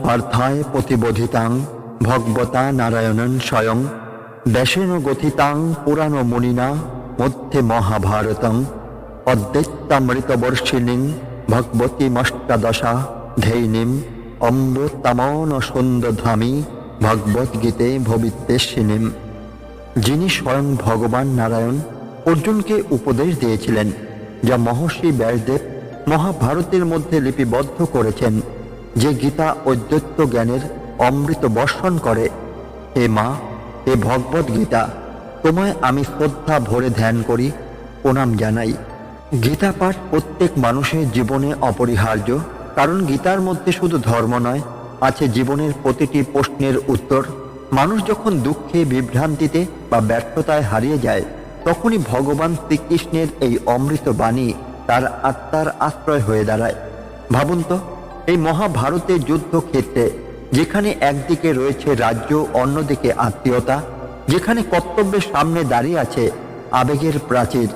স্পার্থায় প্রতিবোধিতাং ভগবতা নারায়ণন স্বয়ং ব্যাসেন গথিতাং পুরাণ মুনিনা মধ্যে মহাভারতং অদ্বৈতামৃতবর্ষিণীং ভগবতীমষ্টাদশা ধৈনীম অমৃতমন সুন্দধামী ভগবদ্গীতে ভবিত্যেশিনীম। যিনি স্বয়ং ভগবান নারায়ণ অর্জুনকে উপদেশ দিয়েছিলেন, যা মহর্ষি ব্যাসদেব মহাভারতের মধ্যে লিপিবদ্ধ করেছেন, যে গীতা অদ্বৈত জ্ঞানের অমৃত বর্ষণ করে। হে মা, হে ভগবদ গীতা, তোমায় আমি শ্রদ্ধা ভরে ধ্যান করি, প্রণাম জানাই। গীতা পাঠ প্রত্যেক মানুষের জীবনে অপরিহার্য, কারণ গীতার মধ্যে শুধু ধর্ম নয়, আছে জীবনের প্রতিটি প্রশ্নের উত্তর। মানুষ যখন দুঃখে, বিভ্রান্তিতে বা ব্যর্থতায় হারিয়ে যায়, তখনই ভগবান শ্রীকৃষ্ণের এই অমৃত বাণী তার আত্মার আশ্রয় হয়ে দাঁড়ায়। ভাবুন তো, এই মহাভারতের যুদ্ধক্ষেত্রে যেখানে একদিকে রয়েছে রাজ্য, অন্যদিকে আত্মীয়তা, যেখানে কর্তব্যের সামনে দাঁড়িয়ে আছে আবেগের প্রাচীর,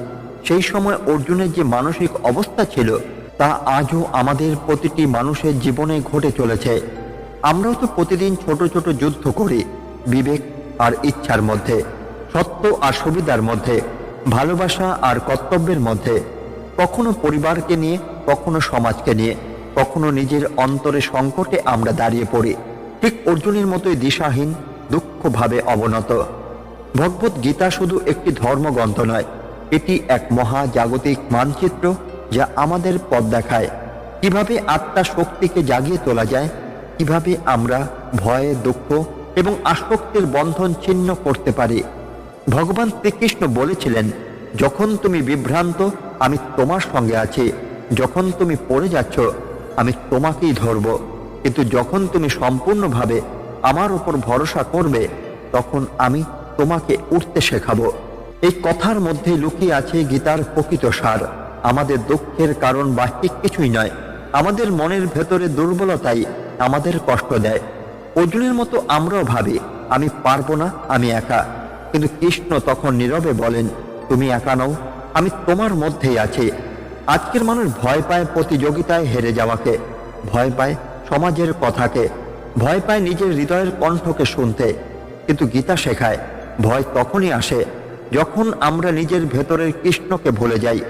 সেই সময় অর্জুনের যে মানসিক অবস্থা ছিল তা আজও আমাদের প্রতিটি মানুষের জীবনে ঘটে চলেছে। আমরাও তো প্রতিদিন ছোট ছোট যুদ্ধ করি, বিবেক আর ইচ্ছার মধ্যে, সত্য আর সুবিধার মধ্যে, ভালোবাসা আর কর্তব্যের মধ্যে, কখনো পরিবারকে নিয়ে, কখনো সমাজকে নিয়ে, কখনো নিজের অন্তরে সংকটে আমরা দাঁড়িয়ে পড়ি, ঠিক অর্জুনের মতোই দিশাহীন, দুঃখভাবে অবনত। ভগবদ গীতা শুধু একটি ধর্মগ্রন্থ নয়, এটি এক মহাজাগতিক মানচিত্র, যা আমাদের পথ দেখায় কিভাবে আত্মার শক্তিকে জাগিয়ে তোলা যায়, কিভাবে আমরা ভয়, দুঃখ এবং আসক্তির বন্ধন ছিন্ন করতে পারি। ভগবান শ্রীকৃষ্ণ বলেছিলেন, যখন তুমি বিভ্রান্ত, আমি তোমার সঙ্গে আছি, যখন তুমি পড়ে যাচ্ছ, আমি তোমাকেই ধরব, কিন্তু যখন তুমি সম্পূর্ণভাবে আমার উপর ভরসা করবে, তখন আমি তোমাকে উঠতে শেখাবো। এই কথার মধ্যে লুকিয়ে আছে গীতার প্রকৃত সার। আমাদের দুঃখের কারণ বাহ্যিক কিছুই নয়, আমাদের মনের ভেতরে দুর্বলতাই আমাদের কষ্ট দেয়। অর্জুনের মতো আমরাও ভাবি, আমি পারবো না, আমি একা। কিন্তু কৃষ্ণ তখন নীরবে বলেন, তুমি একা নও, আমি তোমার মধ্যেই আছি। আজকের মানুষ ভয় পায় প্রতিযোগিতায় হেরে যাওয়াকে, ভয় পায় সমাজের কথাকে, ভয় পায় নিজের হৃদয়ের কণ্ঠকে শুনতে। কিন্তু গীতা শেখায়, ভয় তখনই আসে যখন আমরা নিজের ভেতরের কৃষ্ণকে ভুলে যাই।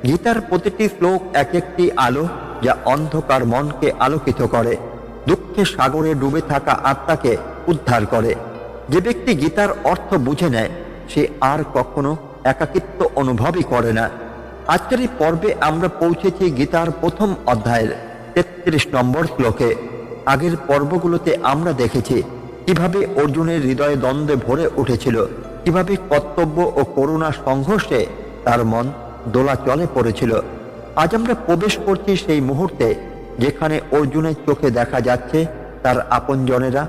গীতার প্রতিটি শ্লোক এক একটি আলো, যা অন্ধকার মনকে আলোকিত করে, দুঃখের সাগরে ডুবে থাকা আত্মাকে উদ্ধার করে। যে ব্যক্তি গীতার অর্থ বুঝে নেয়, সে আর কখনো একাকিত্ব অনুভবই করে না। আজকের এই পর্বে আমরা পৌঁছেছি গীতার প্রথম অধ্যায়ের ৩৩ নম্বর শ্লোকে। আগের পর্বগুলোতে আমরা দেখেছি কিভাবে অর্জুনের হৃদয়ে দ্বন্দ্বে ভরে উঠেছিল, কিভাবে কর্তব্য ও করুণা সংঘর্ষে তার মন দোলাচলে পড়েছিল। আজ আমরা প্রবেশ করছি সেই মুহূর্তে, যেখানে অর্জুনের চোখে দেখা যাচ্ছে তার আপনজনেরা,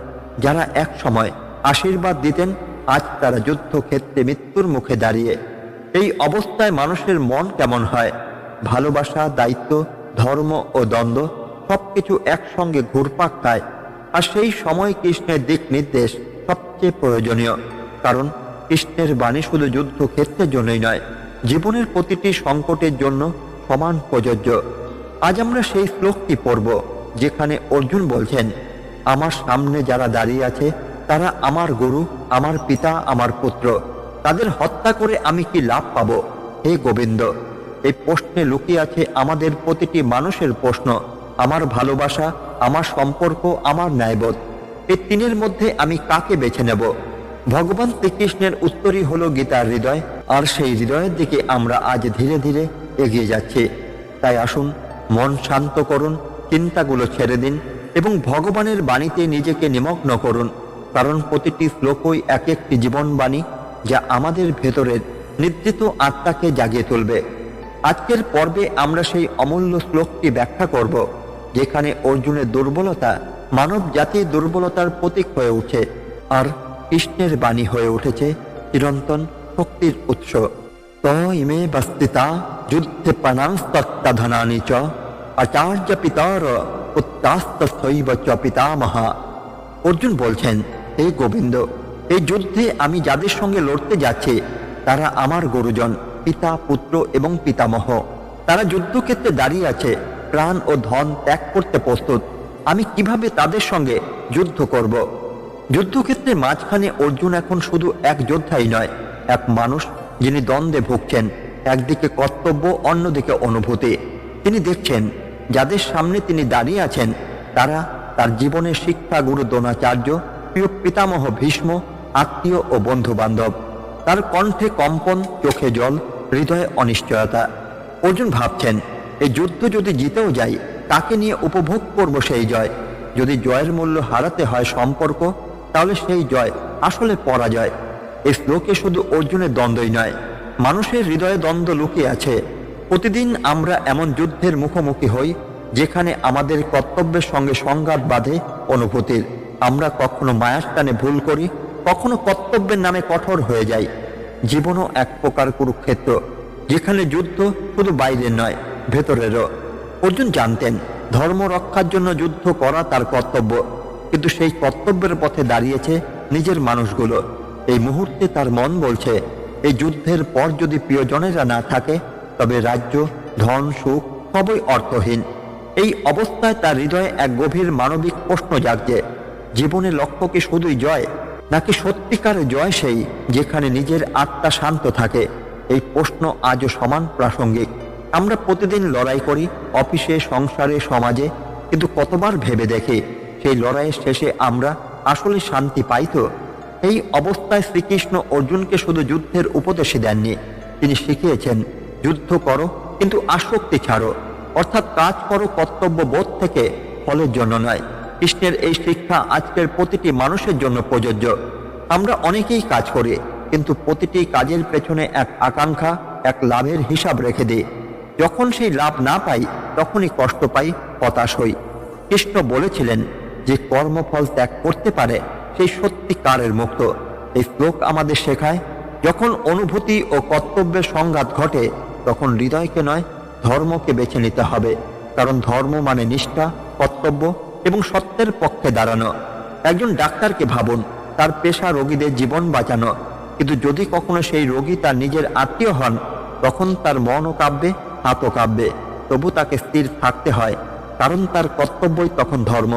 যারা এক সময় আশীর্বাদ দিতেন, আজ তারা যুদ্ধক্ষেত্রে মৃত্যুর মুখে দাঁড়িয়ে। এই অবস্থায় মানুষের মন কেমন হয়? ভালোবাসা, দায়িত্ব, ধর্ম ও দ্বন্দ্ব সবকিছু একসঙ্গে ঘুরপাক খায়। আর সেই সময় কৃষ্ণের দিক নির্দেশ সবচেয়ে প্রয়োজনীয়, কারণ কৃষ্ণের বাণী শুধু যুদ্ধক্ষেত্রের জন্যই নয়, জীবনের প্রতিটি সংকটের জন্য সমান প্রযোজ্য। আজ আমরা সেই শ্লোকটি পড়ব, যেখানে অর্জুন বলছেন, আমার সামনে যারা দাঁড়িয়ে আছে তারা আমার গুরু, আমার পিতা, আমার পুত্র। তাদের হত্যা করে আমি কি লাভ পাব? হে গোবিন্দ, এই প্রশ্নে লুকিয়ে আছে আমাদের প্রতিটি মানুষের প্রশ্ন। আমার ভালোবাসা, আমার সম্পর্ক, আমার ন্যায়বোধ, এই তিনের মধ্যে আমি কাকে বেছে নেব? ভগবান শ্রীকৃষ্ণের উত্তরই হলো গীতার হৃদয়, আর সেই হৃদয়ের দিকে আমরা আজ ধীরে ধীরে এগিয়ে যাচ্ছি। তাই আসুন, মন শান্ত করুন, চিন্তাগুলো ছেড়ে দিন এবং ভগবানের বাণীতে নিজেকে নিমগ্ন করুন, কারণ প্রতিটি শ্লোকই এক একটি জীবনবাণী, যা আমাদের ভেতরের নিদ্রিত আত্মাকে জাগিয়ে তুলবে। আজকের পর্বে আমরা সেই অমূল্য শ্লোকটি ব্যাখ্যা করব, যেখানে অর্জুনের দুর্বলতা মানব জাতির দুর্বলতার প্রতীক হয়ে উঠে, আর কৃষ্ণের বাণী হয়ে উঠেছে চিরন্তন শক্তির উৎস। ত ইমে বস্তিতা যুদ্ধে প্রাণাস্তত্তাধনানি চ আচার্য পিতার পুত্রাস্তৈব চ পিতামহা। অর্জুন বলছেন, হে গোবিন্দ, এই যুদ্ধে আমি যাদের সঙ্গে লড়তে যাচ্ছি তারা আমার গুরুজন, পিতা, পুত্র এবং পিতামহ। তারা যুদ্ধক্ষেত্রে দাঁড়িয়ে আছে, প্রাণ ও ধন ত্যাগ করতে প্রস্তুত। আমি কিভাবে তাদের সঙ্গে যুদ্ধ করব। যুদ্ধক্ষেত্রে মাঝখানে অর্জুন এখন শুধু এক যোদ্ধাই নয়, এক মানুষ যিনি দ্বন্দ্বে ভুগছেন, একদিকে কর্তব্য, অন্যদিকে অনুভূতি। তিনি দেখছেন যাদের সামনে তিনি দাঁড়িয়ে আছেন তারা তার জীবনের শিক্ষাগুরু দ্রোণাচার্য, প্রিয় পিতামহ ভীষ্ম, আত্মীয় ও বন্ধু বান্ধব। তার কণ্ঠে কম্পন, চোখে জল, হৃদয়ে অনিশ্চয়তা। অর্জুন ভাবছেন, এই যুদ্ধ যদি জিতেও যাই, তাকে নিয়ে উপভোগ করব সেই জয়। যদি জয়ের মূল্য হারাতে হয় সম্পর্ক, তাহলে সেই জয় আসলে পরাজয়। এই শ্লোকে শুধু অর্জুনের দ্বন্দ্বই নয়, মানুষের হৃদয়ে দ্বন্দ্ব লুকিয়ে আছে। প্রতিদিন আমরা এমন যুদ্ধের মুখোমুখি হই যেখানে আমাদের কর্তব্যের সঙ্গে সংঘাত বাঁধে অনুভূতির। আমরা কখনো মায়ার টানে ভুল করি, কখনো কর্তব্যের নামে কঠোর হয়ে যাই। জীবনও এক প্রকার কুরুক্ষেত্র, যেখানে যুদ্ধ শুধু বাইরের নয়, ভেতরেরও। অর্জুন জানতেন ধর্ম রক্ষার জন্য যুদ্ধ করা তার কর্তব্য, কিন্তু সেই কর্তব্যের পথে দাঁড়িয়েছে নিজের মানুষগুলো। এই মুহূর্তে তার মন বলছে, এই যুদ্ধের পর যদি প্রিয়জনেরা না থাকে, তবে রাজ্য, ধন, সুখ সবই অর্থহীন। এই অবস্থায় তার হৃদয়ে এক গভীর মানবিক প্রশ্ন জাগছে, জীবনের লক্ষ্য কি শুধুই জয়, নাকি সত্যিকারের জয় সেই যেখানে নিজের আত্মা শান্ত থাকে? এই প্রশ্ন আজও সমান প্রাসঙ্গিক। আমরা প্রতিদিন লড়াই করি, অফিসে, সংসারে, সমাজে, কিন্তু কতবার ভেবে দেখি সেই লড়াইয়ের শেষে আমরা আসলে শান্তি পাই তো? এই অবস্থায় শ্রীকৃষ্ণ অর্জুনকে শুধু যুদ্ধের উপদেশই দেননি, তিনি শিখিয়েছেন যুদ্ধ করো কিন্তু আসক্তি ছাড়ো, অর্থাৎ কাজ করো কর্তব্য বোধ থেকে, ফলের জন্য নয়। কৃষ্ণের এই শিক্ষা আজকের প্রতিটি মানুষের জন্য প্রযোজ্য। আমরা অনেকেই কাজ করি, কিন্তু প্রতিটি কাজের পেছনে এক আকাঙ্ক্ষা, এক লাভের হিসাব রেখে দিই। যখন সেই লাভ না পাই, তখনই কষ্ট পাই, হতাশ হই। কৃষ্ণ বলেছিলেন, যে কর্মফল ত্যাগ করতে পারে সেই সত্যিকারের মুক্ত। এই শ্লোক আমাদের শেখায়, যখন অনুভূতি ও কর্তব্যের সংঘাত ঘটে, তখন হৃদয়কে নয়, ধর্মকে বেছে নিতে হবে। কারণ ধর্ম মানে নিষ্ঠা, কর্তব্য এবং সত্যের পক্ষে দাঁড়ানো। একজন ডাক্তারকে ভাবুন, তার পেশা রোগীদের জীবন বাঁচানো, কিন্তু যদি কখনো সেই রোগী তার নিজের আত্মীয় হন, তখন তার মনও কাঁপবে, হাতও কাঁপবে। তবু তাকে স্থির থাকতে হয়, কারণ তার কর্তব্যই তখন ধর্ম।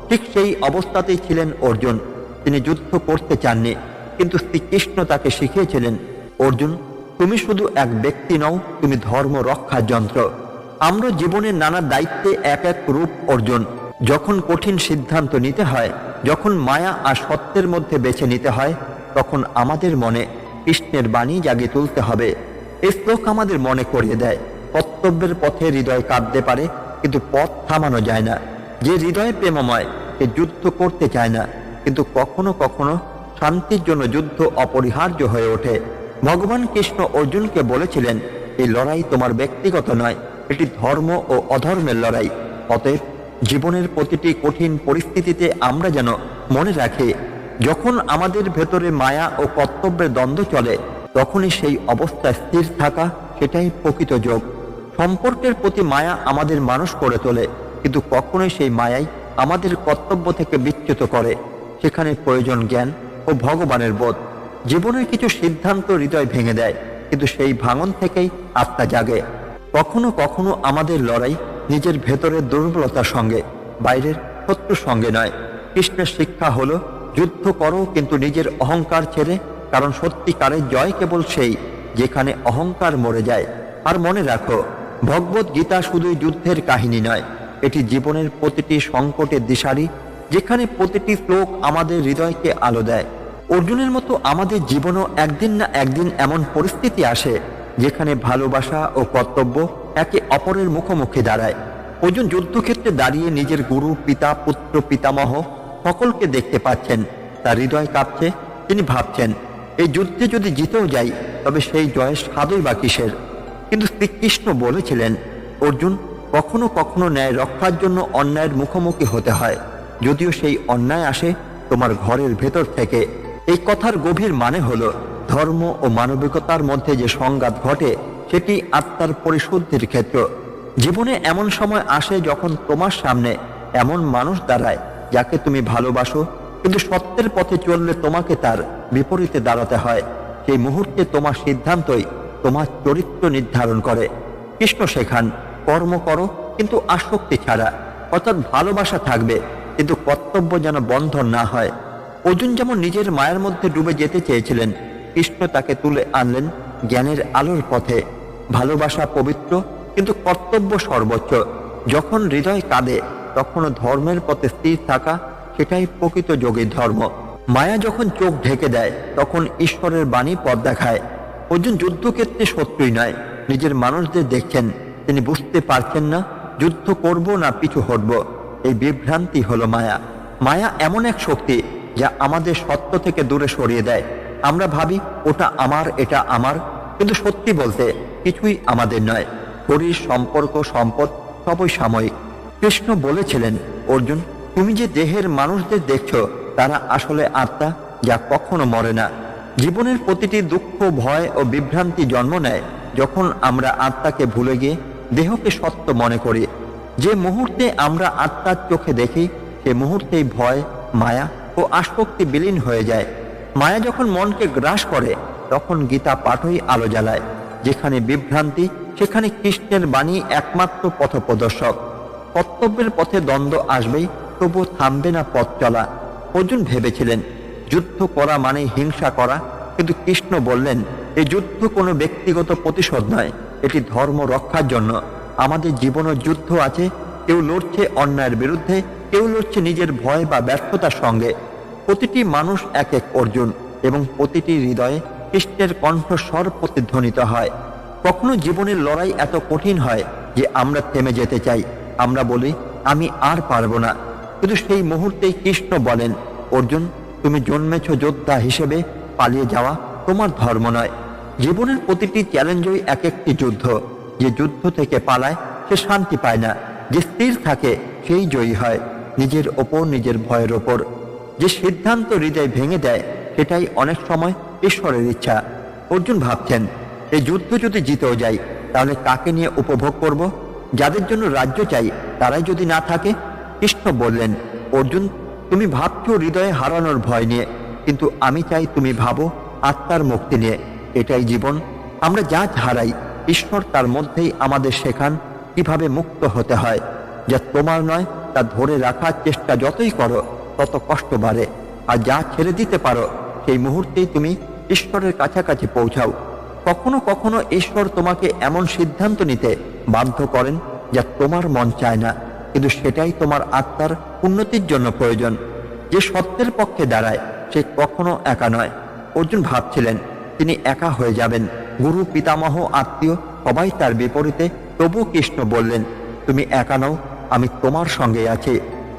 ঠিক সেই অবস্থাতেই ছিলেন অর্জুন। তিনি যুদ্ধ করতে চাননি, কিন্তু শ্রীকৃষ্ণ তাকে শিখিয়েছিলেন, অর্জুন, তুমি শুধু এক ব্যক্তি নও, তুমি ধর্ম রক্ষার যন্ত্র। আমরা জীবনের নানা দায়িত্বে এক এক রূপ অর্জুন। যখন কঠিন সিদ্ধান্ত নিতে হয়, যখন মায়া আর সত্যের মধ্যে বেছে নিতে হয়, তখন আমাদের মনে কৃষ্ণের বাণী জাগিয়ে তুলতে হবে। এই শ্লোক আমাদের মনে করিয়ে দেয়, কর্তব্যের পথে হৃদয় কাঁদতে পারে, কিন্তু পথ থামানো যায় না। যে হৃদয় প্রেমময়, সে যুদ্ধ করতে চায় না, কিন্তু কখনো কখনো শান্তির জন্য যুদ্ধ অপরিহার্য হয়ে ওঠে। ভগবান কৃষ্ণ অর্জুনকে বলেছিলেন, এই লড়াই তোমার ব্যক্তিগত নয়, এটি ধর্ম ও অধর্মের লড়াই। অতএব জীবনের প্রতিটি কঠিন পরিস্থিতিতে আমরা যেন মনে রাখি, যখন আমাদের ভেতরে মায়া ও কর্তব্যের দ্বন্দ্ব চলে, তখনই সেই অবস্থায় স্থির থাকা, সেটাই প্রকৃত যোগ। সম্পর্কের প্রতি মায়া আমাদের মানুষ করে তোলে, কিন্তু কখনোই সেই মায়াই আমাদের কর্তব্য থেকে বিচ্যুত করে। সেখানে প্রয়োজন জ্ঞান ও ভগবানের বোধ। জীবনের কিছু সিদ্ধান্ত হৃদয় ভেঙে দেয়, কিন্তু সেই ভাঙন থেকেই আত্মা জাগে। কখনো কখনো আমাদের লড়াই নিজের ভেতরের দুর্বলতার সঙ্গে, বাইরের শত্রুর সঙ্গে নয়। কৃষ্ণের শিক্ষা হলো, যুদ্ধ করো কিন্তু নিজের অহংকার ছেড়ে, কারণ সত্যিকারের জয় কেবল সেই যেখানে অহংকার মরে যায়। আর মনে রাখো, ভগবত গীতা শুধুই যুদ্ধের কাহিনী নয়, এটি জীবনের প্রতিটি সংকটের দিশারি, যেখানে প্রতিটি শ্লোক আমাদের হৃদয়কে আলো দেয়। অর্জুনের মতো আমাদের জীবনও একদিন না একদিন এমন পরিস্থিতি আসে, যেখানে ভালোবাসা ও কর্তব্য একে অপরের মুখোমুখি দাঁড়ায়। অর্জুন যুদ্ধক্ষেত্রে দাঁড়িয়ে নিজের গুরু, পিতা, পুত্র, পিতামহ সকলকে দেখতে পাচ্ছেন। তার হৃদয় কাঁপছে। তিনি ভাবছেন, এই যুদ্ধে যদি জিতেও যাই, তবে সেই জয়ের স্বাদই বা কিসের? কিন্তু শ্রীকৃষ্ণ বলেছিলেন, অর্জুন, কখনো কখনো ন্যায় রক্ষার জন্য অন্যায়ের মুখোমুখি হতে হয়, যদিও সেই অন্যায় আসে তোমার ঘরের ভেতর থেকে। এই কথার গভীর মানে হলো, ধর্ম ও মানবিকতার মধ্যে যে সংঘাত ঘটে, সেটি আত্মার পরিশুদ্ধির ক্ষেত্র। জীবনে এমন সময় আসে যখন তোমার সামনে এমন মানুষ দাঁড়ায় যাকে তুমি ভালোবাসো, কিন্তু সত্যের পথে চললে তোমাকে তার বিপরীতে দাঁড়াতে হয়। সেই মুহূর্তে তোমার সিদ্ধান্তই তোমার চরিত্র নির্ধারণ করে। কৃষ্ণ শেখান, কর্ম করো কিন্তু আসক্তি ছাড়া। অর্থাৎ ভালোবাসা থাকবে, কিন্তু কর্তব্য যেন বন্ধন না হয়। অর্জুন যেমন নিজের মায়ার মধ্যে ডুবে যেতে চেয়েছিলেন, কৃষ্ণ তাকে তুলে আনলেন জ্ঞানের আলোর পথে। ভালোবাসা পবিত্র, কিন্তু কর্তব্য সর্বোচ্চ। যখন হৃদয় কাঁদে তখনও ধর্মের পথে স্থির থাকা, সেটাই প্রকৃত যোগীর ধর্ম। মায়া যখন চোখ ঢেকে দেয় তখন ঈশ্বরের বাণী পথ দেখায়। অর্জুন যুদ্ধক্ষেত্রে শত্রুই নয়, নিজের মানুষদের দেখছেন। তিনি বুঝতে পারছেন না যুদ্ধ করব না পিছু হটব। এই বিভ্রান্তি হলো মায়া। মায়া এমন এক শক্তি যা আমাদের সত্য থেকে দূরে সরিয়ে দেয়। আমরা ভাবি ওটা আমার, এটা আমার, কিন্তু সত্যি বলতে কিছুই আমাদের নয়। শরীর, সম্পর্ক, সম্পদ সবই সাময়িক। কৃষ্ণ বলেছিলেন, অর্জুন, তুমি যে দেহের মানুষদের দেখছো তারা আসলে আত্মা, যা কখনো মরে না। জীবনের প্রতিটি দুঃখ, ভয় ও বিভ্রান্তি জন্ম নেয় যখন আমরা আত্মাকে ভুলে গিয়ে দেহকে সত্য মনে করি। যে মুহূর্তে আমরা আত্মার চোখে দেখি সে মুহূর্তেই ভয়, মায়া ও আসক্তি বিলীন হয়ে যায়। মায়া যখন মনকে গ্রাস করে তখন গীতা পাঠই আলো জ্বালায়। যেখানে বিভ্রান্তি সেখানে কৃষ্ণের বাণী একমাত্র পথপ্রদর্শক। কর্তব্যের পথে দ্বন্দ্ব আসবেই, তবু থামবে না পথ চলা। অর্জুন ভেবেছিলেন যুদ্ধ করা মানে হিংসা করা, কিন্তু কৃষ্ণ বললেন এই যুদ্ধ কোনো ব্যক্তিগত প্রতিশোধ নয়, এটি ধর্ম রক্ষার জন্য। আমাদের জীবনও যুদ্ধ আছে। কেউ লড়ছে অন্যায়ের বিরুদ্ধে, কেউ লড়ছে নিজের ভয় বা ব্যর্থতার সঙ্গে। প্রতিটি মানুষ এক এক অর্জুন, এবং প্রতিটি হৃদয়ে কৃষ্ণের কণ্ঠস্বর প্রতিধ্বনিত হয়। কখনো জীবনের লড়াই এত কঠিন হয় যে আমরা থেমে যেতে চাই। আমরা বলি আমি আর পারবো না, কিন্তু সেই মুহূর্তেই কৃষ্ণ বলেন, অর্জুন, তুমি জন্মেছ যোদ্ধা হিসেবে, পালিয়ে যাওয়া তোমার ধর্ম নয়। জীবনের প্রতিটি চ্যালেঞ্জই এক একটি যুদ্ধ। যে যুদ্ধ থেকে পালায় সে শান্তি পায় না, যে স্থির থাকে সেই জয়ী হয় নিজের ওপর, নিজের ভয়ের ওপর। যে সিদ্ধান্ত হৃদয় ভেঙে দেয় সেটাই অনেক সময় ঈশ্বরের ইচ্ছা। অর্জুন ভাবছেন, এই যুদ্ধ যদি জিতেও যাই তাহলে কাকে নিয়ে উপভোগ করব? যাদের জন্য রাজ্য চাই তারাই যদি না থাকে? কৃষ্ণ বললেন, অর্জুন, তুমি ভাবছো হৃদয়ে হারানোর ভয় নিয়ে, কিন্তু আমি চাই তুমি ভাবো আত্মার মুক্তি নিয়ে। এটাই জীবন। আমরা যা হারাই ঈশ্বর তার মধ্যেই আমাদের শেখান কিভাবে মুক্ত হতে হয়। যা তোমার নয় তা ধরে রাখার চেষ্টা যতই করো তত কষ্ট বাড়ে, আর যা ছেড়ে দিতে পারো সেই মুহূর্তেই তুমি ঈশ্বরের কাছাকাছি পৌঁছাও। কখনো কখনো ঈশ্বর তোমাকে এমন সিদ্ধান্ত নিতে বাধ্য করেন যা তোমার মন চায় না, কিন্তু সেটাই তোমার আত্মার উন্নতির জন্য প্রয়োজন। যে সত্যের পক্ষে দাঁড়ায় সে কখনো একা নয়। অর্জুন ভাবছিলেন তিনি একা হয়ে যাবেন, গুরু, পিতামহ, আত্মীয় সবাই তার বিপরীতে। তবু কৃষ্ণ বললেন, তুমি একা নও, আমি তোমার সঙ্গে আছি।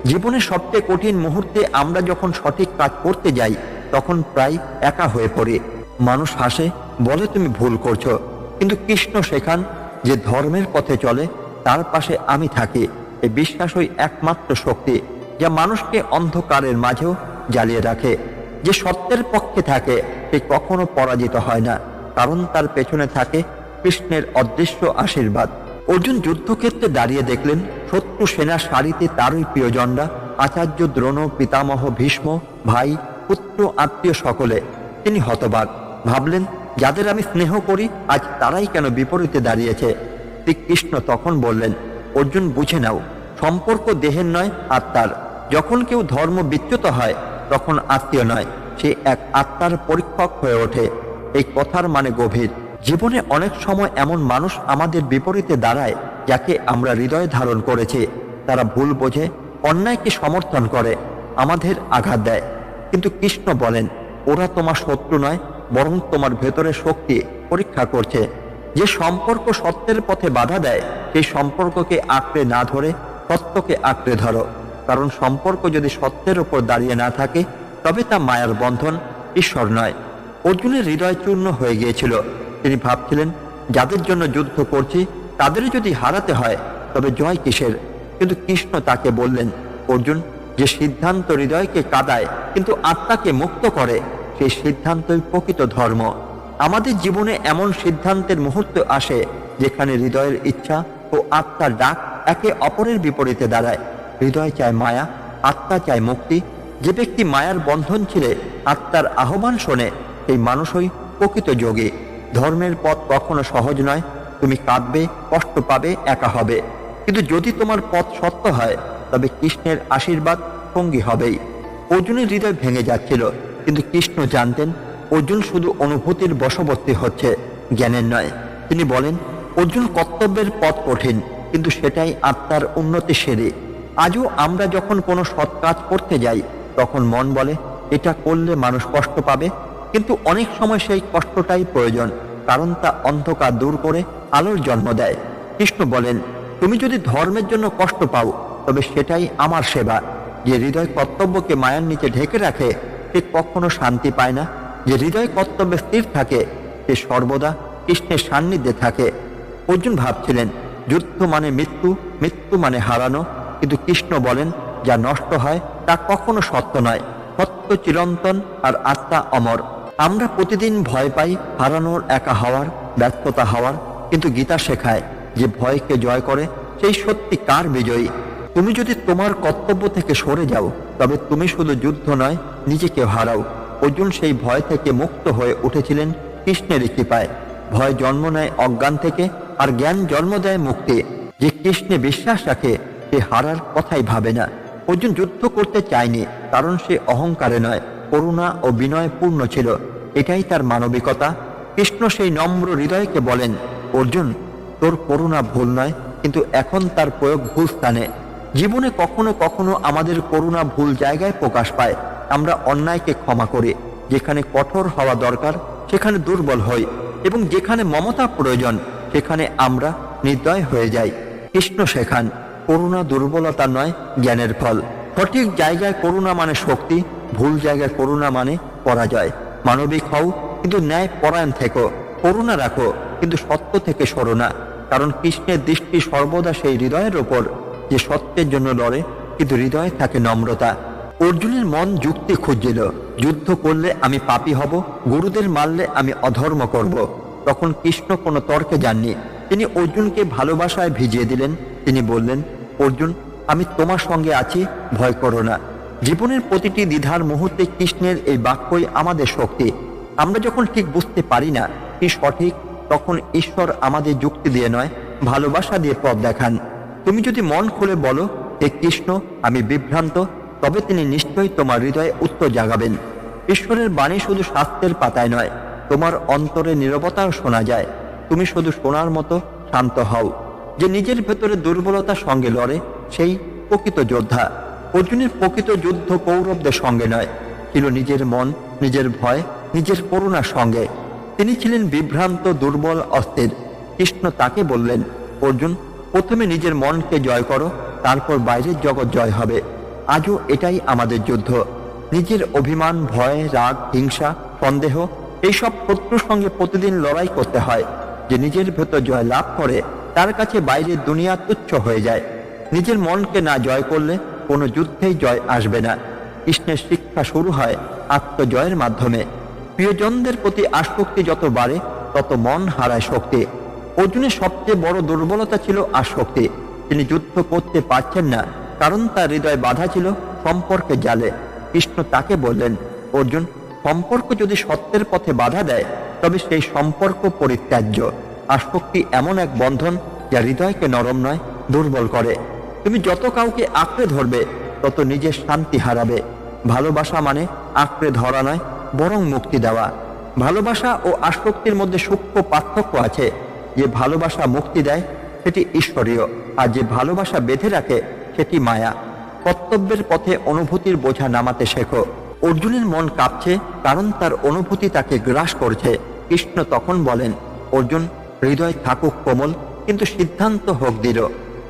জীবনের সবচেয়ে কঠিন মুহূর্তে আমরা যখন সঠিক কাজ করতে যাই তখন প্রায় একা হয়ে পড়ি। মানুষ হাসে, বলে তুমি ভুল করছো, কিন্তু কৃষ্ণ শেখান যে ধর্মের পথে চলে তার পাশে আমি থাকি। এই বিশ্বাসই একমাত্র শক্তি যা মানুষকে অন্ধকারের মাঝেও জ্বালিয়ে রাখে। যে সত্যের পক্ষে থাকে সে কখনো পরাজিত হয় না, কারণ তার পেছনে থাকে কৃষ্ণের অদৃশ্য আশীর্বাদ। অর্জুন যুদ্ধক্ষেত্রে দাঁড়িয়ে দেখলেন শত্রু সেনা সারিতে তারই প্রিয়জনরা, আচার্য দ্রোণ, পিতামহ ভীষ্ম, ভাই, পুত্র, আত্মীয় সকলে। তিনি হতবাক, ভাবলেন যাদের আমি স্নেহ করি আজ তারাই কেন বিপরীতে দাঁড়িয়েছে। ঠিক কৃষ্ণ তখন বললেন, অর্জুন, বুঝে নাও, সম্পর্ক দেহের নয় আত্মার। যখন কেউ ধর্ম বিচ্যুত হয় তখন আত্মীয় নয়, সে এক আত্মার পরীক্ষক হয়ে ওঠে। এই কথার মানে গভীর। জীবনে অনেক সময় এমন মানুষ আমাদের বিপরীতে দাঁড়ায় যাকে আমরা হৃদয়ে ধারণ করেছি। তারা ভুল বোঝে, অন্যায়কে সমর্থন করে, আমাদের আঘাত দেয়। কিন্তু কৃষ্ণ বলেন, ওরা তোমার শত্রু নয়, বরং তোমার ভেতরের শক্তি পরীক্ষা করছে। যে সম্পর্ক সত্যের পথে বাধা দেয় সেই সম্পর্ককে আঁকড়ে না ধরে সত্যকে আঁকড়ে ধরো, কারণ সম্পর্ক যদি সত্যের উপর দাঁড়িয়ে না থাকে তবে তা মায়ার বন্ধন, ঈশ্বর নয়। অর্জুনের হৃদয় চূর্ণ হয়ে গিয়েছিল। তিনি ভাবছিলেন যাদের জন্য যুদ্ধ করছি তাদেরই যদি হারাতে হয় তবে জয় কিসের? কিন্তু কৃষ্ণ তাকে বললেন, অর্জুন, যে সিদ্ধান্ত হৃদয়কে কাঁদায় কিন্তু আত্মাকে মুক্ত করে সেই সিদ্ধান্তই প্রকৃত ধর্ম। আমাদের জীবনে এমন সিদ্ধান্তের মুহূর্ত আসে যেখানে হৃদয়ের ইচ্ছা ও আত্মার ডাক একে অপরের বিপরীতে দাঁড়ায়। হৃদয় চায় মায়া, আত্মা চায় মুক্তি। যে ব্যক্তি মায়ার বন্ধন ছিঁড়ে আত্মার আহ্বান শোনে সেই মানুষই প্রকৃত যোগী। ধর্মের পথ কখনো সহজ নয়। তুমি কাঁদবে, কষ্ট পাবে, একা হবে, কিন্তু যদি তোমার পথ সত্য হয় তবে কৃষ্ণের আশীর্বাদ সঙ্গী হবেই। অর্জুনের হৃদয় ভেঙে যাচ্ছিল, কিন্তু কৃষ্ণ জানতেন অর্জুন শুধু অনুভূতির বশবর্তী হচ্ছে, জ্ঞানের নয়। তিনি বলেন, অর্জুন, কর্তব্যের পথ কঠিন, কিন্তু সেটাই আত্মার উন্নতি সেরে। আজও আমরা যখন কোনো সৎ কাজ করতে যাই, তখন মন বলে এটা করলে মানুষ কষ্ট পাবে, কিন্তু অনেক সময় সেই কষ্টটাই প্রয়োজন, কারণ তা অন্ধকার দূর করে আলোর জন্ম দেয়। কৃষ্ণ বলেন, তুমি যদি ধর্মের জন্য কষ্ট পাও, তবে সেটাই আমার সেবা। যে হৃদয় কর্তব্যকে মায়ার নিচে ঢেকে রাখে, সে কখনো শান্তি পায় না। যে হৃদয় কর্তব্যে স্থির থাকে, সে সর্বদা কৃষ্ণের সান্নিধ্যে থাকে। অর্জুন ভাবছিলেন, যুদ্ধ মানে মৃত্যু, মৃত্যু মানে হারানো, কিন্তু কৃষ্ণ বলেন, যা নষ্ট হয় তা কখনো সত্য নয়। সত্য চিরন্তন, আর আত্মা অমর। আমরা প্রতিদিন ভয় পাই হারানোর, একা হওয়ার, ব্যর্থতা হওয়ার, কিন্তু গীতা শেখায় যে ভয়কে জয় করে সেই সত্যিকার বিজয়ী। তুমি যদি তোমার কর্তব্য থেকে সরে যাও, তবে তুমি শুধু যুদ্ধ নয়, নিজেকে হারাও। অর্জুন সেই ভয় থেকে মুক্ত হয়ে উঠেছিলেন কৃষ্ণের কৃপায়। ভয় জন্ম নেয় অজ্ঞান থেকে, আর জ্ঞান জন্ম দেয় মুক্তি। যে কৃষ্ণে বিশ্বাস রাখে, সে হারার কথাই ভাবে না। অর্জুন যুদ্ধ করতে চায়নি, কারণ সে অহংকারে নয়, করুণা ও বিনয় পূর্ণ ছিল। এটাই তার মানবিকতা। কৃষ্ণ সেই নম্র হৃদয়কে বলেন, অর্জুন, তোর করুণা ভুল নয়, কিন্তু এখন তার প্রয়োগ ভুল স্থানে। জীবনে কখনো কখনো আমাদের করুণা ভুল জায়গায় প্রকাশ পায়। আমরা অন্যায়কে ক্ষমা করি, যেখানে কঠোর হওয়া দরকার সেখানে দুর্বল হই, এবং যেখানে মমতা প্রয়োজন সেখানে আমরা নির্দয় হয়ে যাই। কৃষ্ণ শেখান, করুণা দুর্বলতা নয়, জ্ঞানের ফল। সঠিক জায়গায় করুণা মানে শক্তি, ভুল জায়গায় করুণা মানে পরাজয়। মানবিক হও, কিন্তু ন্যায় পরায়ণ থেকো। করুণা রাখো, কিন্তু সত্য থেকে সরো না, কারণ কৃষ্ণের দৃষ্টি সর্বদা সেই হৃদয়ের ওপর যে সত্যের জন্য লড়ে, কিন্তু হৃদয়ে থাকে নম্রতা। অর্জুনের মন যুক্তি খুঁজছিল, যুদ্ধ করলে আমি পাপী হব, গুরুদের মারলে আমি অধর্ম করব। তখন কৃষ্ণ কোনো তর্কে যাননি, তিনি অর্জুনকে ভালোবাসায় ভিজিয়ে দিলেন। তিনি বললেন, অর্জুন, আমি তোমার সঙ্গে আছি, ভয় করো না। জীবনের প্রতিটি দ্বিধার মুহূর্তে কৃষ্ণের এই বাক্যই আমাদের শক্তি। আমরা যখন ঠিক বুঝতে পারি না কি সঠিক, তখন ঈশ্বর আমাদের যুক্তি দিয়ে নয়, ভালোবাসা দিয়ে পথ দেখান। তুমি যদি মন খুলে বলো, হে কৃষ্ণ, আমি বিভ্রান্ত, তবে তিনি নিশ্চয়ই তোমার হৃদয়ে উত্তর জাগাবেন। ঈশ্বরের বাণী শুধু শাস্ত্রের পাতায় নয়, তোমার অন্তরে নীরবতাও শোনা যায়। তুমি শুধু শোনার মতো শান্ত হও। যে নিজের ভেতরে দুর্বলতার সঙ্গে লড়ে, সেই প্রকৃত যোদ্ধা। অর্জুনের প্রকৃত যুদ্ধ কৌরবদের সঙ্গে নয়, ছিল নিজের মন, নিজের ভয়, নিজের করুণার সঙ্গে। তিনি ছিলেন বিভ্রান্ত, দুর্বল, অস্থির। কৃষ্ণ তাকে বললেন, অর্জুন, প্রথমে নিজের মনকে জয় করো, তারপর বাইরের জগৎ জয় হবে। আজও এটাই আমাদের যুদ্ধ। নিজের অভিমান, ভয়, রাগ, হিংসা, সন্দেহ, এইসব শত্রুর সঙ্গে প্রতিদিন লড়াই করতে হয়। যে নিজের ভেতর জয় লাভ করে, তার কাছে বাইরের দুনিয়া তুচ্ছ হয়ে যায়। নিজের মনকে না জয় করলে কোনো যুদ্ধেই জয় আসবে না। কৃষ্ণের শিক্ষা শুরু হয় আত্মজয়ের মাধ্যমে। প্রিয়জনদের প্রতি আসক্তি যত বাড়ে, তত মন হারায় শক্তি। অর্জুনের সবচেয়ে বড় দুর্বলতা ছিল আসক্তি। তিনি যুদ্ধ করতে পারছেন না, কারণ তার হৃদয় বাধা ছিল সম্পর্কের জালে। কৃষ্ণ তাকে বললেন, অর্জুন, সম্পর্ক যদি সত্যের পথে বাধা দেয়, তবে সেই সম্পর্ক পরিত্যাজ্য। আসক্তি এমন এক বন্ধন যা হৃদয়কে নরম নয়, দুর্বল করে। তুমি যত কাউকে আঁকড়ে ধরবে, তত নিজের শান্তি হারাবে। ভালোবাসা মানে আঁকড়ে ধরা নয়, বরং মুক্তি দেওয়া। ভালোবাসা ও আসক্তির মধ্যে সূক্ষ্ম পার্থক্য আছে। যে ভালোবাসা মুক্তি দেয়, সেটি ঈশ্বরীয়, আর যে ভালোবাসা বেঁধে রাখে, সেটি মায়া। কর্তব্যের পথে অনুভূতির বোঝা নামাতে শেখো। অর্জুনের মন কাঁপছে, কারণ তার অনুভূতি তাকে গ্রাস করছে। কৃষ্ণ তখন বলেন, অর্জুন, হৃদয় থাকুক কোমল, কিন্তু সিদ্ধান্ত হোক দৃঢ়।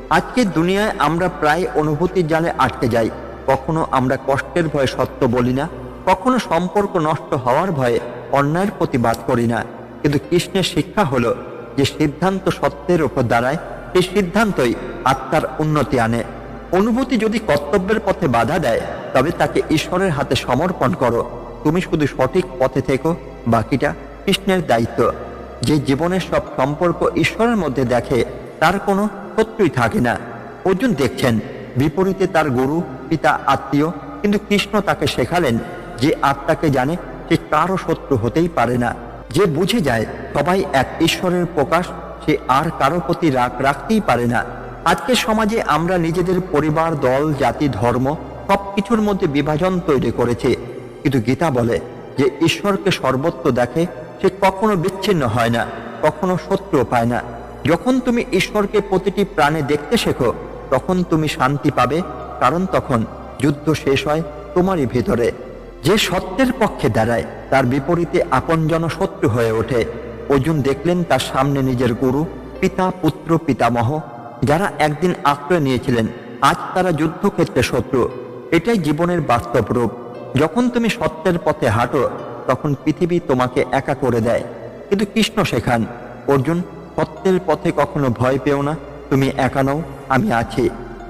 আজকের দুনিয়ায় আমরা প্রায় অনুভূতির জালে আটকে যাই। কখনো আমরা কষ্টের ভয়ে সত্য বলি না, কখনো সম্পর্ক নষ্ট হওয়ার ভয়ে অন্যায়ের প্রতিবাদ করি না। কিন্তু কৃষ্ণের শিক্ষা হলো, যে সিদ্ধান্ত সত্যের উপর দাঁড়ায়, সেই সিদ্ধান্তই আত্মার উন্নতি আনে। অনুভূতি যদি কর্তব্যের পথে বাধা দেয়, তবে তাকে ঈশ্বরের হাতে সমর্পণ করো। তুমি শুধু সঠিক পথে থেকো, বাকিটা কৃষ্ণের দায়িত্ব। যে জীবনের সব সম্পর্ক ঈশ্বরের মধ্যে দেখে, তার কোনো শত্রুই থাকে না। অর্জুন দেখছেন, বিপরীতে তার গুরু, পিতা, আত্মীয়, কিন্তু কৃষ্ণ তাকে শেখালেন, যে আত্মাকে জানে, সে কারো শত্রু হতেই পারে না। যে বুঝে যায় সবাই এক ঈশ্বরের প্রকাশ, সে আর কারো প্রতি রাগ রাখতেই পারে না। আজকের সমাজে আমরা নিজেদের পরিবার, দল, জাতি, ধর্ম সবকিছুর মধ্যে বিভাজন তৈরি করেছি, কিন্তু গীতা বলে যে ঈশ্বরকে সর্বত্র দেখে সে কখনো বিচ্ছিন্ন হয় না, কখনো শত্রু পায় না। যখন তুমি ঈশ্বরকে প্রতিটি প্রাণে দেখতে শেখো তখন তুমি শান্তি পাবে, কারণ তখন যুদ্ধ শেষ হয় তোমারই ভিতরে। যে সত্যের পক্ষে দাঁড়ায় তার বিপরীতে আপনজন শত্রু হয়ে ওঠে। অর্জুন দেখলেন তার সামনে নিজের গুরু, পিতা, পুত্র, পিতামহ, যারা একদিন আশ্রয় নিয়েছিলেন আজ তারা যুদ্ধক্ষেত্রে শত্রু। এটাই জীবনের বাস্তব রূপ। যখন তুমি সত্যের পথে হাঁটো তখন পৃথিবী তোমাকে একা করে দেয়, কিন্তু কৃষ্ণ শেখান, অর্জুন, সত্যের পথে কখনো ভয় পেও না, তুমি একা নও, আমি আছি।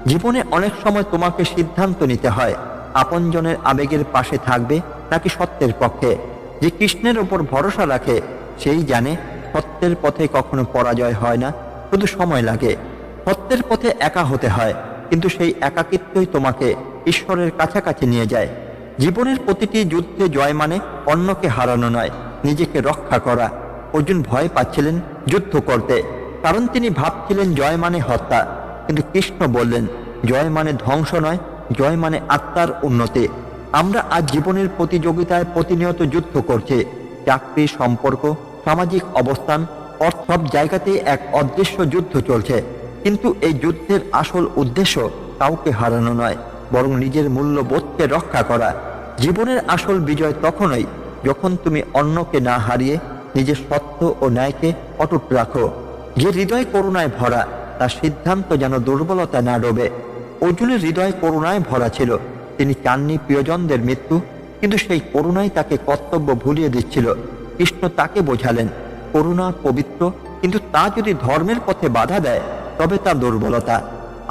জীবনে অনেক সময় তোমাকে সিদ্ধান্ত নিতে হয়, আপনজনের আবেগের পাশে থাকবে নাকি সত্যের পক্ষে। যে কৃষ্ণের ওপর ভরসা রাখে সেই জানে সত্যের পথে কখনো পরাজয় হয় না, শুধু সময় লাগে। সত্যের পথে একা হতে হয়, কিন্তু সেই একাকিত্বই তোমাকে ঈশ্বরের কাছাকাছি নিয়ে যায়। জীবনের প্রতিটি যুদ্ধে জয় মানে অন্যকে হারানো নয়, নিজেকে রক্ষা করা। অর্জুন ভয় পাচ্ছিলেন যুদ্ধ করতে, কারণ তিনি ভাবছিলেন জয় মানে হত্যা, কিন্তু কৃষ্ণ বললেন জয় মানে ধ্বংস নয়, জয় মানে আত্মার উন্নতি। আমরা আজ জীবনের প্রতিযোগিতায় প্রতিনিয়ত যুদ্ধ করছি। চাকরি, সম্পর্ক, সামাজিক অবস্থান, অর্থ, সব জায়গাতেই এক অদৃশ্য যুদ্ধ চলছে। কিন্তু এই যুদ্ধের আসল উদ্দেশ্য কাউকে হারানো নয়, বরং নিজের মূল্যবোধকে রক্ষা করা। জীবনের আসল বিজয় তখনই যখন তুমি অন্যকে না হারিয়ে নিজের সত্য ও ন্যায়কে অটুট রাখো। যে হৃদয় করুণায় ভরা তার সিদ্ধান্ত যেন দুর্বলতা না ডোবে। অর্জুনের হৃদয় করুণায় ভরা ছিল। তিনি চাননি প্রিয়জনদের মৃত্যু, কিন্তু সেই করুণাই তাকে কর্তব্য ভুলিয়ে দিচ্ছিল। কৃষ্ণ তাকে বোঝালেন করুণা পবিত্র, কিন্তু তা যদি ধর্মের পথে বাধা দেয় তবে তা দুর্বলতা।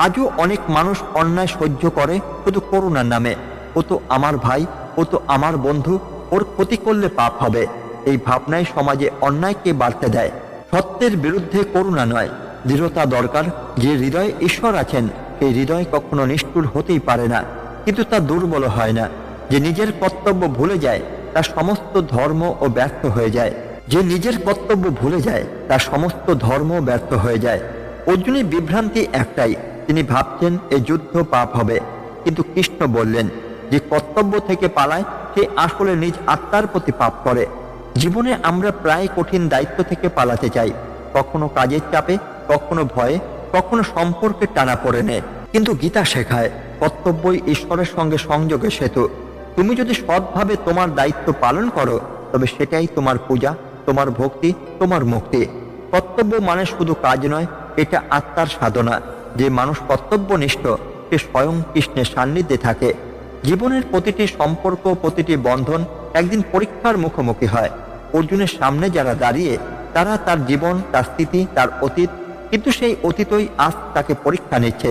আজও অনেক মানুষ অন্যায় সহ্য করে শুধু করুণার নামে। ও তো আমার ভাই, ও তো আমার বন্ধু, ওর ক্ষতি করলে পাপ হবে। এই ভাবনায় সমাজে অন্যায়কে বাড়তে দেয়। সত্যের বিরুদ্ধে করুণা নয়, দৃঢ়তা দরকার। যে হৃদয়ে ঈশ্বর আছেন সেই হৃদয় কখনো নিষ্ঠুর হতেই পারে না, কিন্তু তা দুর্বল হয় না। যে নিজের কর্তব্য ভুলে যায় তার সমস্ত ধর্ম ও ব্যর্থ হয়ে যায়। যে নিজের কর্তব্য ভুলে যায় তার সমস্ত ধর্ম ব্যর্থ হয়ে যায়। অর্জুনের বিভ্রান্তি একটাই, তিনি ভাবছেন এই যুদ্ধ পাপ হবে, কিন্তু কৃষ্ণ বললেন যে কর্তব্য থেকে পালায় সে আসলে নিজ আত্মার প্রতি পাপ করে। জীবনে আমরা প্রায় কঠিন দায়িত্ব থেকে পালাতে চাই, কখনো কাজের চাপে, কখনো ভয়ে, কখনো সম্পর্কে টানা পড়ে নেয়। কিন্তু গীতা শেখায় কর্তব্যই ঈশ্বরের সঙ্গে সংযোগের সেতু। তুমি যদি সৎভাবে তোমার দায়িত্ব পালন করো তবে সেটাই তোমার পূজা, তোমার ভক্তি, তোমার মুক্তি। কর্তব্য মানে শুধু কাজ নয়, এটা আত্মার সাধনা। যে মানুষ কর্তব্যনিষ্ঠ সে স্বয়ং কৃষ্ণের সান্নিধ্যে থাকে। জীবনের প্রতিটি সম্পর্ক, প্রতিটি বন্ধন একদিন পরীক্ষার মুখোমুখি হয়। অর্জুনের সামনে যারা দাঁড়িয়ে তারা তার জীবন, তার স্থিতি, তার অতীত, কিন্তু সেই অতীতই আজ তাকে পরীক্ষা নিচ্ছে।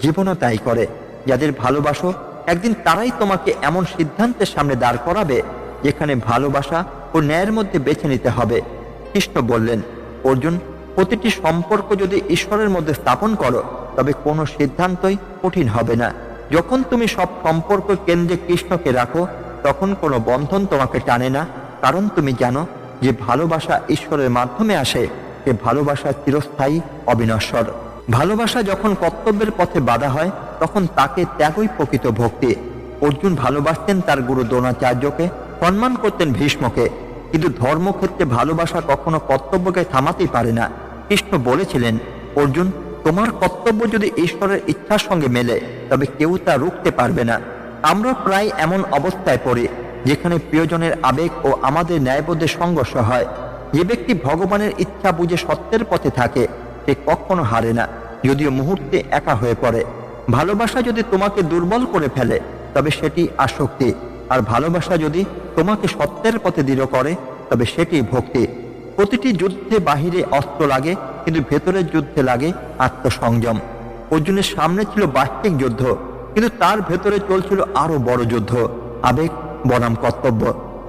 জীবনও তাই করে। যাদের ভালোবাসো একদিন তারাই তোমাকে এমন সিদ্ধান্তের সামনে দাঁড় করাবে যেখানে ভালোবাসা ও ন্যায়ের মধ্যে বেছে নিতে হবে। কৃষ্ণ বললেন, অর্জুন, প্রতিটি সম্পর্ক যদি ঈশ্বরের মধ্যে স্থাপন করো তবে কোনো সিদ্ধান্তই কঠিন হবে না। যখন তুমি সব সম্পর্ক কেন্দ্রে কৃষ্ণকে রাখো তখন কোনো বন্ধন তোমাকে টানে না, কারণ তুমি জানো যে ভালোবাসা ঈশ্বরের মাধ্যমে আসে, সে ভালোবাসা চিরস্থায়ী, অবিনশ্বর। ভালোবাসা যখন কর্তব্যের পথে বাধা হয় তখন তাকে ত্যাগই প্রকৃত ভক্তি। অর্জুন ভালোবাসতেন তার গুরু দ্রোণাচার্যকে, সম্মান করতেন ভীষ্মকে, কিন্তু ধর্মক্ষেত্রে ভালোবাসা কখনো কর্তব্যকে থামাতেই পারে না। কৃষ্ণ বলেছিলেন, অর্জুন, তোমার কর্তব্য যদি ঈশ্বরের ইচ্ছার সঙ্গে মেলে তবে কেউ তা রুখতে পারবে না। আমরা প্রায় এমন অবস্থায় পড়ি যেখানে প্রিয়জনের আবেগ ও আমাদের ন্যায়বোধের সংঘর্ষ হয়। যে ব্যক্তি ভগবানের ইচ্ছা বুঝে সত্যের পথে থাকে সে কখনো হারে না, যদিও মুহূর্তে একা হয়ে পড়ে। ভালোবাসা যদি তোমাকে দুর্বল করে ফেলে তবে সেটি আসক্তি, আর ভালোবাসা যদি তোমাকে সত্যের পথে দৃঢ় করে তবে সেটি ভক্তি। প্রতিটি যুদ্ধে বাহিরে অস্ত্র লাগে, কিন্তু ভেতরের যুদ্ধে লাগে আত্মসংযম। অর্জুনের সামনে ছিল বাহ্যিক যুদ্ধ, কিন্তু তার ভেতরে চলছিল আরো বড় যুদ্ধ, আবেগ বনাম কর্তব্য,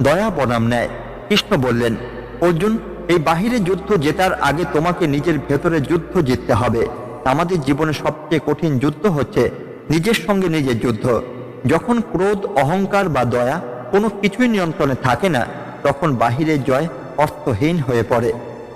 দয়া বনাম ন্যায়। কৃষ্ণ বললেন, অর্জুন, এই বাহিরে যুদ্ধ জেতার আগে তোমাকে নিজের ভেতরে যুদ্ধ জিততে হবে। আমাদের জীবনে সবচেয়ে কঠিন যুদ্ধ হচ্ছে নিজের সঙ্গে নিজের যুদ্ধ। যখন ক্রোধ, অহংকার বা দয়া কোনো কিছুই নিয়ন্ত্রণে থাকে না তখন বাহিরের জয় অর্থহীন হয়ে পড়ে।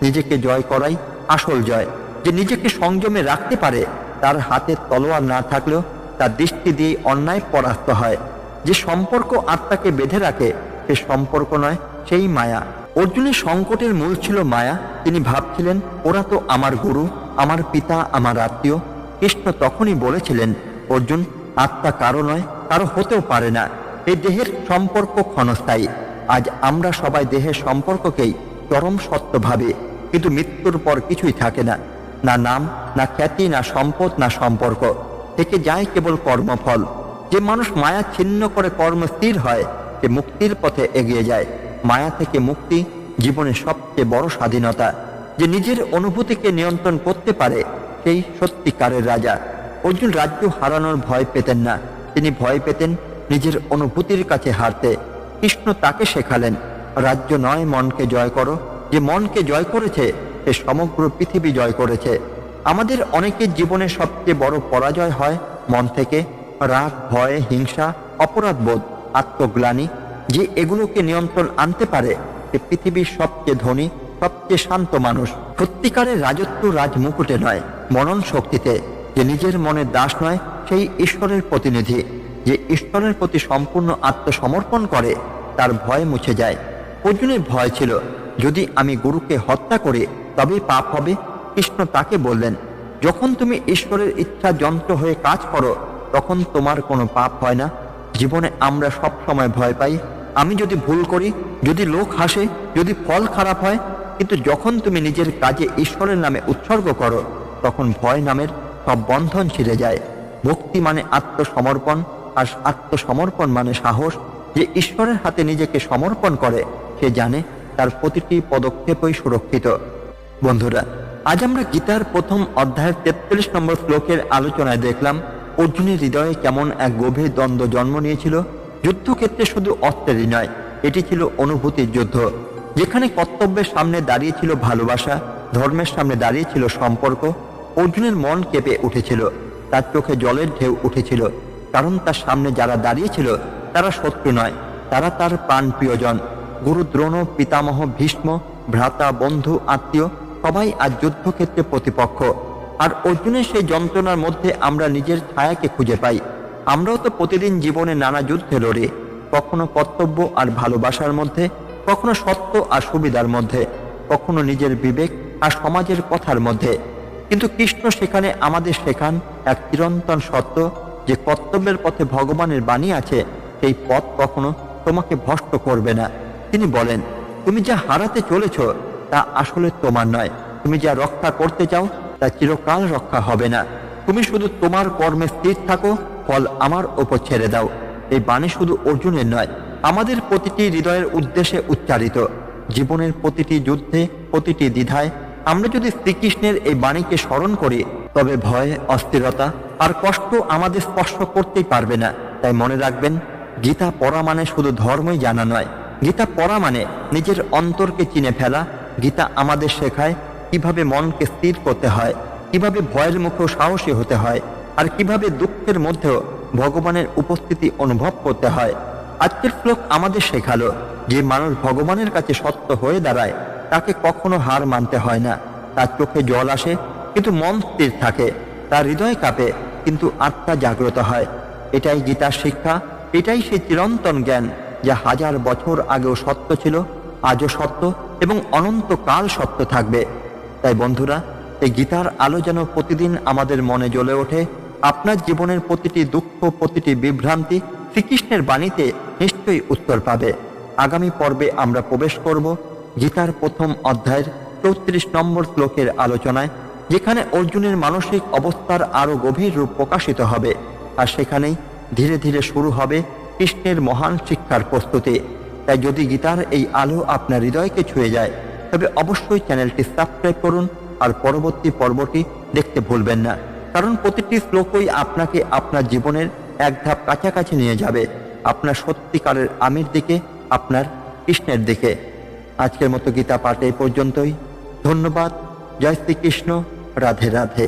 নিজেকে জয় করাই আসল জয়। যে নিজেকে সংযমে রাখতে পারে তার হাতে তলোয়ার না থাকলেও তার দৃষ্টি দিয়ে অন্যায় পরাস্ত হয়। যে সম্পর্ক আত্মাকে বেঁধে রাখে সে সম্পর্ক নয়, সেই মায়া। অর্জুনের সংকটের মূল ছিল মায়া। তিনি ভাবছিলেন, ওরা তো আমার গুরু, আমার পিতা, আমার আত্মীয়। কৃষ্ণ তখনই বলেছিলেন, অর্জুন, আত্মা কারো নয়, কারো হতেও পারে না। এই দেহের সম্পর্ক ক্ষণস্থায়ী। আজ আমরা সবাই দেহের সম্পর্ককেই চরম সত্য ভাবি, কিন্তু মৃত্যুর পর কিছুই থাকে না। না নাম, না খ্যাতি, না সম্পদ, না সম্পর্ক। থেকে যায় কেবল কর্মফল। যে মানুষ মায়া ছিন্ন করে কর্ম স্থির হয়, সে মুক্তির পথে এগিয়ে যায়। মায়া থেকে মুক্তি জীবনের সবচেয়ে বড় স্বাধীনতা। যে নিজের অনুভূতিকে নিয়ন্ত্রণ করতে পারে সেই সত্যিকারের রাজা। অর্জুন রাজ্য হারানোর ভয় পেতেন না, তিনি ভয় পেতেন নিজের অনুভূতির কাছে হারতে। কৃষ্ণ তাকে শেখালেন, রাজ্য নয়, মনকে জয় করো। যে মনকে জয় করেছে সে সমগ্র পৃথিবী জয় করেছে। আমাদের অনেকের জীবনে সবচেয়ে বড় পরাজয় হয় মন থেকে। রাগ, ভয়, হিংসা, অপরাধবোধ, আত্মগ্লানি। যে এগুলোকে নিয়ন্ত্রণ আনতে পারে সে পৃথিবীর সবচেয়ে ধনী, সবচেয়ে শান্ত মানুষ। সত্যিকারের রাজত্ব রাজমুকুটে নয়, মনন শক্তিতে। যে নিজের মনের দাস নয়, সেই ঈশ্বরের প্রতিনিধি। যে ঈশ্বরের প্রতি সম্পূর্ণ আত্মসমর্পণ করে তার ভয় মুছে যায়। অর্জুনের ভয় ছিল, যদি আমি গুরুকে হত্যা করি তবেই পাপ হবে। কৃষ্ণ তাকে বললেন, যখন তুমি ঈশ্বরের ইচ্ছা যন্ত্র হয়ে কাজ করো তখন তোমার কোনো পাপ হয় না। জীবনে আমরা সব সময় ভয় পাই, আমি যদি ভুল করি, যদি লোক হাসে, যদি ফল খারাপ হয়। কিন্তু যখন তুমি নিজের কাজে ঈশ্বরের নামে উৎসর্গ করো তখন ভয় নামের সব বন্ধন ছিঁড়ে যায়। ভক্তি মানে আত্মসমর্পণ, আর আত্মসমর্পণ মানে সাহস। যে ঈশ্বরের হাতে নিজেকে সমর্পণ করে সে জানে তার প্রতিটি পদক্ষেপই সুরক্ষিত। বন্ধুরা, আজ আমরা গীতার প্রথম অধ্যায়ের 43 নম্বর শ্লোকের আলোচনায় দেখলাম অর্জুনের হৃদয়ে কেমন এক গভীর দ্বন্দ্ব জন্ম নিয়েছিল। যুদ্ধক্ষেত্রে শুধু অস্ত্রেরই নয়, এটি ছিল অনুভূতির যুদ্ধ। যেখানে কর্তব্যের সামনে দাঁড়িয়েছিল ভালোবাসা, ধর্মের সামনে দাঁড়িয়েছিল সম্পর্ক। অর্জুনের মন কেঁপে উঠেছিল, তার চোখে জলের ঢেউ উঠেছিল। কারণ তার সামনে যারা দাঁড়িয়েছিল তারা শত্রু নয়, তারা তার প্রাণ প্রিয়জন। গুরু দ্রোণ, পিতামহ ভীষ্ম, ভ্রাতা, বন্ধু, আত্মীয় সবাই আজ যুদ্ধক্ষেত্রে প্রতিপক্ষ। আর অর্জুনের সেই যন্ত্রণার মধ্যে আমরা নিজের ছায়াকে খুঁজে পাই। আমরাও তো প্রতিদিন জীবনে নানা যুদ্ধে লড়ি, কখনো কর্তব্য আর ভালোবাসার মধ্যে, কখনো সত্য আর সুবিধার মধ্যে, কখনো নিজের বিবেক আর সমাজের কথার মধ্যে। কিন্তু কৃষ্ণ সেখানে আমাদের শেখান এক চিরন্তন সত্য, যে কর্তব্যের পথে ভগবানের বাণী আছে, সেই পথ কখনো তোমাকে ভ্রষ্ট করবে না। তিনি বলেন, তুমি যা হারাতে চলেছ তা আসলে তোমার নয়। তুমি যা রক্ষা করতে চাও তা চিরকাল রক্ষা হবে না। তুমি শুধু তোমার কর্মে স্থির থাকো, ফল আমার ওপর ছেড়ে দাও। এই বাণী শুধু অর্জুনের নয়, আমাদের প্রতিটি হৃদয়ের উদ্দেশ্যে উচ্চারিত। জীবনের প্রতিটি যুদ্ধে, প্রতিটি দ্বিধায় আমরা যদি শ্রীকৃষ্ণের এই বাণীকে স্মরণ করি তবে ভয়, অস্থিরতা আর কষ্ট আমাদের স্পর্শ করতেই পারবে না। তাই মনে রাখবেন, গীতা পড়া মানে শুধু ধর্মই জানা নয়, গীতা পড়া মানে নিজের অন্তরকে চিনে ফেলা। গীতা আমাদের শেখায় কিভাবে মনকে স্থির করতে হয়, কিভাবে ভয়ের মুখেও সাহসী হতে হয়, আর কিভাবে দুঃখের মধ্যেও ভগবানের উপস্থিতি অনুভব করতে হয়। আজকের শ্লোক আমাদের শেখালো, যে মানুষ ভগবানের কাছে সত্য হয়ে দাঁড়ায় তাকে কখনো হার মানতে হয় না। তার চোখে জল আসে কিন্তু মন স্থির থাকে, তার হৃদয় কাঁপে কিন্তু আত্মা জাগ্রত হয়। এটাই গীতার শিক্ষা, এটাই সেই চিরন্তন জ্ঞান যা হাজার বছর আগেও সত্য ছিল, আজও সত্য এবং অনন্তকাল সত্য থাকবে। তাই বন্ধুরা, এই গীতার আলো যেন প্রতিদিন আমাদের মনে জ্বলে ওঠে। আপনার জীবনের প্রতিটি দুঃখ, প্রতিটি বিভ্রান্তি শ্রীকৃষ্ণের বাণীতে নিশ্চয়ই উত্তর পাবে। আগামী পর্বে আমরা প্রবেশ করব গীতার প্রথম অধ্যায়ের 34 নম্বর শ্লোকের আলোচনায়, যেখানে অর্জুনের মানসিক অবস্থার আরও গভীর রূপ প্রকাশিত হবে। আর সেখানেই ধীরে ধীরে শুরু হবে কৃষ্ণের মহান শিক্ষার প্রস্তুতি। তাই যদি গীতার এই আলো আপনার হৃদয়কে ছুঁয়ে যায় তবে অবশ্যই চ্যানেলটি সাবস্ক্রাইব করুন আর পরবর্তী পর্বটি দেখতে ভুলবেন না। কারণ প্রতিটি শ্লোকই আপনাকে আপনার জীবনের এক ধাপ কাছাকাছি নিয়ে যাবে আপনার সত্যিকারের আমির দিকে, আপনার কৃষ্ণের দিকে। আজকের মতো গীতা পাঠ এই পর্যন্তই। ধন্যবাদ। জয় শ্রীকৃষ্ণ। রাধে রাধে।